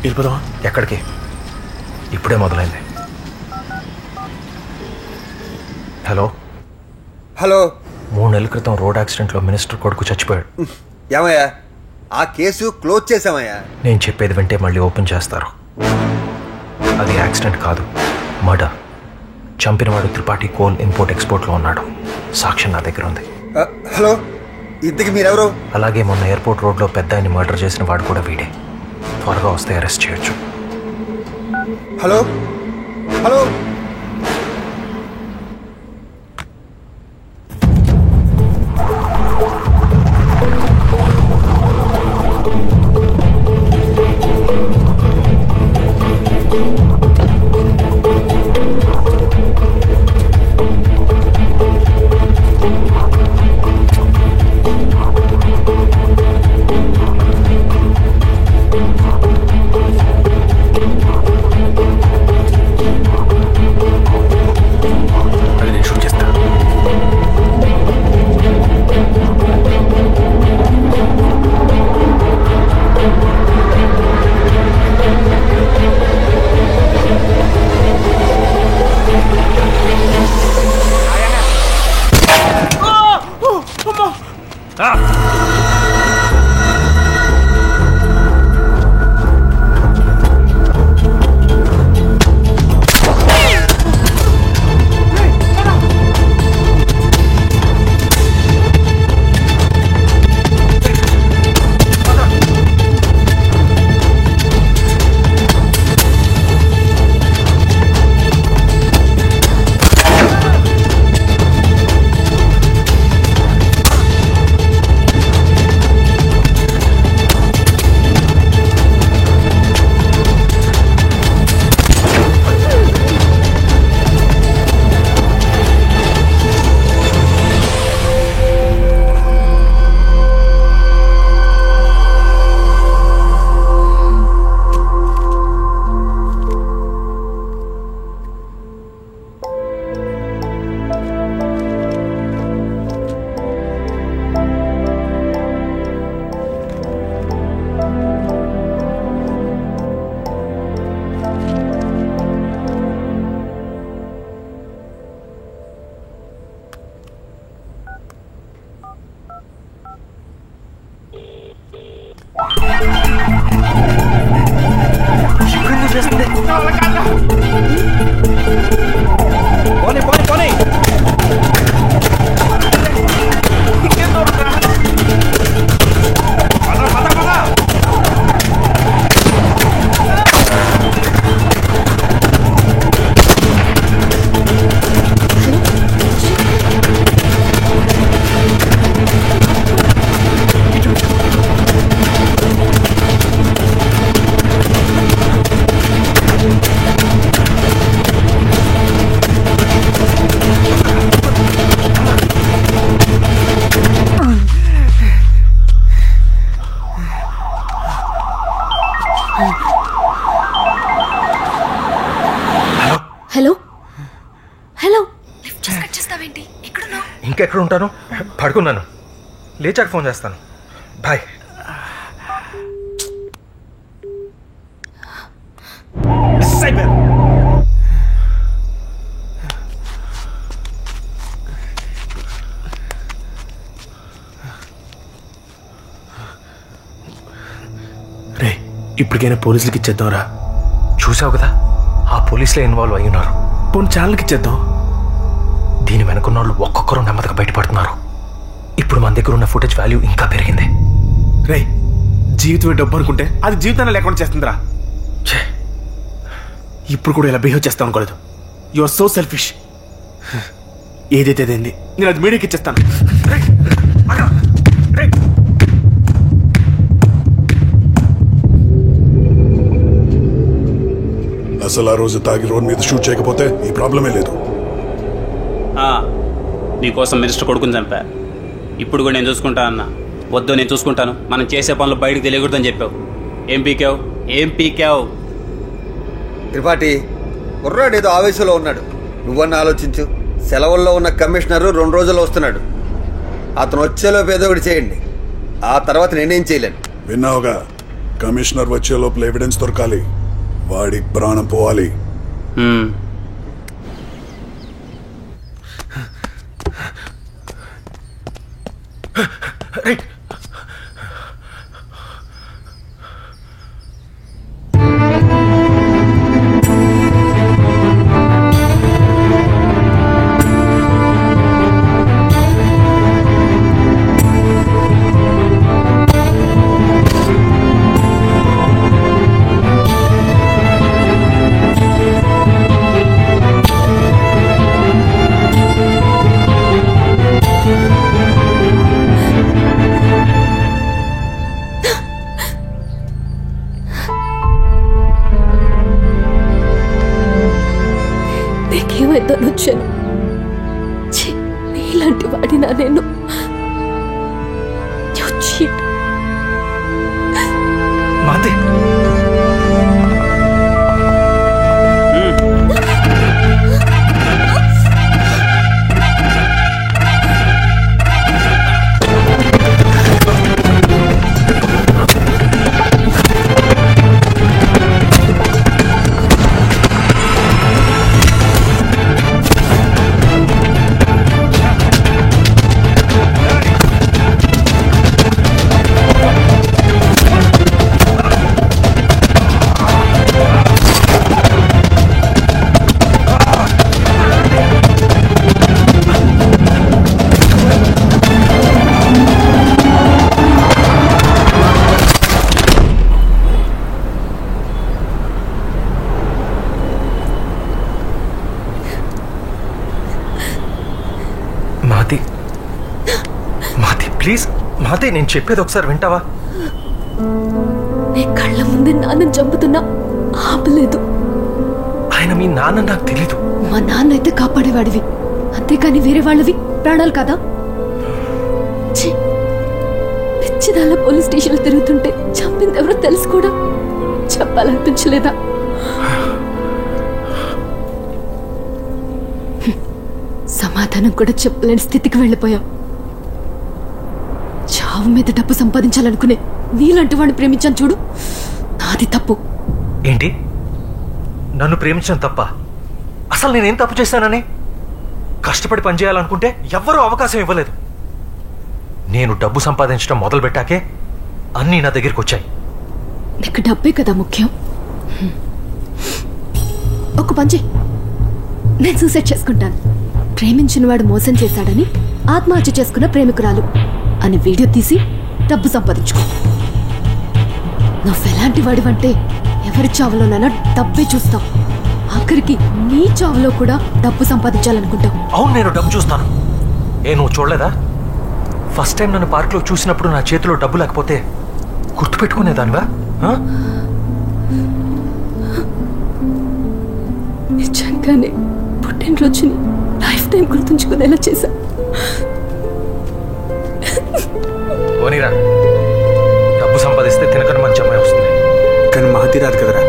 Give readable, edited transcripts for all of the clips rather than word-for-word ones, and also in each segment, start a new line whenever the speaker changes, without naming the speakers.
వెళ్ళిపోదాం.
ఎక్కడికి? ఇప్పుడే మొదలైంది. Hello
hello.
3 నెలల క్రితం రోడ్ యాక్సిడెంట్లో మినిస్టర్ కొడుకు చచ్చిపోయాడు.
ఏమయ్యా ఆ కేసు క్లోజ్ చేసామయ్యా.
నేను చెప్పేది వింటే మళ్ళీ ఓపెన్ చేస్తారు. అది యాక్సిడెంట్ కాదు, మర్డర్. చంపినవాడు త్రిపాఠి కోల్ ఇంపోర్ట్ ఎక్స్పోర్ట్లో ఉన్నాడు. సాక్ష్యం నా దగ్గర ఉంది.
హలో, ఇంతకి మీరెవరు?
అలాగే మొన్న ఎయిర్పోర్ట్ రోడ్లో పెద్ద ఆయన్ని మర్డర్ చేసిన వాడు కూడా వీడే. త్వరగా వస్తే అరెస్ట్ చేయొచ్చు.
Hello hello.
Hello hello. Lift చేసి కట్ చేస్తావేంటి? ఎక్కడున్నావు?
ఇంకెక్కడ ఉంటాను, పడుకున్నాను. లేచాక ఫోన్ చేస్తాను. బాయ్.
రే, ఇప్పటికైనా పోలీసులకి ఇచ్చేద్దాంరా.
చూసావు కదా, ఆ పోలీసులే ఇన్వాల్వ్ అయి ఉన్నారు.
పోనీ ఛానల్కి ఇచ్చేద్దాం.
దీని వెనుకున్న వాళ్ళు ఒక్కొక్కరు నెమ్మదిగా బయటపడుతున్నారు. ఇప్పుడు మన దగ్గర ఉన్న ఫుటేజ్ వాల్యూ ఇంకా పెరిగింది.
రే, జీవితమే డబ్బు అనుకుంటే అది జీవితాన్ని లేకుండా చేస్తుందిరా. ఇప్పుడు కూడా ఇలా బిహేవ్ చేస్తాను అనుకోలేదు. You are so selfish. ఏదైతే అదేంది, నేను అది మీడియాకి ఇచ్చేస్తాను.
అసలు ఆ రోజు తాగి రోడ్ మీద షూట్ చేయకపోతే ఈ ప్రాబ్లమే లేదు.
నీకోసం మినిస్టర్ కొడుకుని చంపా. ఇప్పుడు కూడా నేను చూసుకుంటా అన్నా. వద్దు, నేను చూసుకుంటాను. మనం చేసే పనులు బయటకు తెలియకూడదని చెప్పావు. ఏం పీకావు?
త్రిపాఠి, కుర్రాడు ఏదో ఆవేశంలో ఉన్నాడు. నువ్వన్నా ఆలోచించు. సెలవుల్లో ఉన్న కమిషనరు 2 రోజుల్లో వస్తున్నాడు. అతను వచ్చేలోపు ఏదో ఒకటి చేయండి. ఆ తర్వాత నేనేం చేయలేను.
విన్నావుగా, కమిషనర్ వచ్చే లోపల ఎవిడెన్స్ దొరకాలి. వాడి ప్రాణం పోవాలి.
వచ్చాను. నీలాంటి వాడినా నేను?
మాది ప్లీజ్ మాతే, నేను చెప్పేది ఒకసారి వింటావా?
నీ కళ్ళ ముందే నాన్నని చంపుతున్నా ఆపలేదు.
ఆయన మీ నాన్న నాకు తెలీదు.
మా నాన్న అయితే కాపాడేవాడివి, అంతేకాని వేరే వాళ్ళవి ప్రాణాలు కదా. పిచ్చిదాల పోలీస్ స్టేషన్లో తిరుగుతుంటే చంపింది ఎవరో తెలుసు కూడా చెప్పాలనిపించలేదా? సమాధానం కూడా చెప్పలేని స్థితికి వెళ్ళిపోయావు. చావు మీద డబ్బు సంపాదించాలనుకునే నీలాంటి వాడిని ప్రేమించాను చూడు, నాది తప్పు.
ఏంటి? నన్ను ప్రేమించడం తప్ప? అసలు నేనేం తప్పు చేశానని? కష్టపడి పనిచేయాలనుకుంటే ఎవ్వరూ అవకాశం ఇవ్వలేదు. నేను డబ్బు సంపాదించడం మొదలు పెట్టాకే అన్నీ నా దగ్గరికి వచ్చాయి.
నీకు డబ్బే కదా ముఖ్యం. ఒక పని చెయ్యి, నేను సూసైడ్ చేసుకుంటాను. ప్రేమించిన వాడు మోసం చేశాడని ఆత్మహత్య చేసుకున్న ప్రేమికురాలు అని వీడియో తీసి డబ్బు సంపాదించుకో. నువ్వెలాంటి వాడివంటే ఎవరి చావులోనైనా డబ్బే చూస్తావు. ఆఖరికి నీ చావులో కూడా డబ్బు సంపాదించాలనుకుంటావు.
అవును, నేను డబ్బు చూస్తాను. నువ్వు చూడలేదా? ఫస్ట్ టైం నన్ను పార్క్లో చూసినప్పుడు నా చేతిలో డబ్బు లేకపోతే గుర్తుపెట్టుకునేదానివా?
నిజంగానే పుట్టినరోజుని లైఫ్ టైం గుర్తుంచుకునేలా చేశా.
పోనీరా, డబ్బు సంపాదిస్తే తినకని మంచి అమ్మాయి వస్తుంది.
కానీ మహతి రాదు కదరా.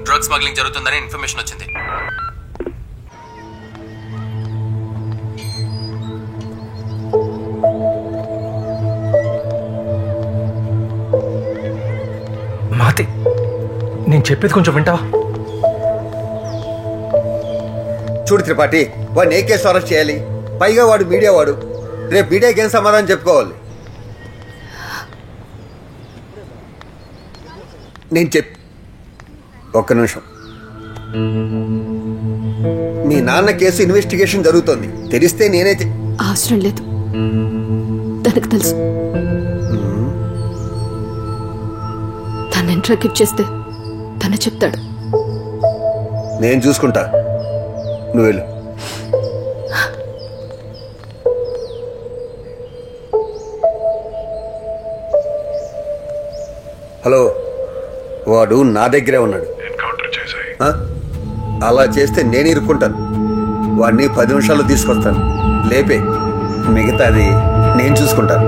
డ్రగ్ స్మగ్లింగ్ జరుగుతుందని ఇన్ఫర్మేషన్ వచ్చింది. మాతి, నేను చెప్పేది కొంచెం వింటావా?
చూడు త్రిపాఠి, వాడిని ఏ కేసు అరెస్ట్ చేయాలి? పైగా వాడు మీడియా వాడు. రేపు మీడియాకి ఏం సమాధానం చెప్పుకోవాలి? నేను ఒక్క నిమిషం. మీ నాన్న కేసు ఇన్వెస్టిగేషన్ జరుగుతోంది, తెలిస్తే నేనే
అవసరం లేదు, తనకు తెలుసు. తను ఇంట్రాక్ట్ చేస్తే తను చెప్తాడు.
నేను చూసుకుంటా, నువ్వు వెళ్ళు. హలో, వాడు నా దగ్గరే ఉన్నాడు. ఆ? అలా చేస్తే నేను ఇరుక్కుంటాను. వాడిని 10 నిమిషాల్లో తీసుకొస్తాను. లేపే, మిగతాది నేను చూసుకుంటాను.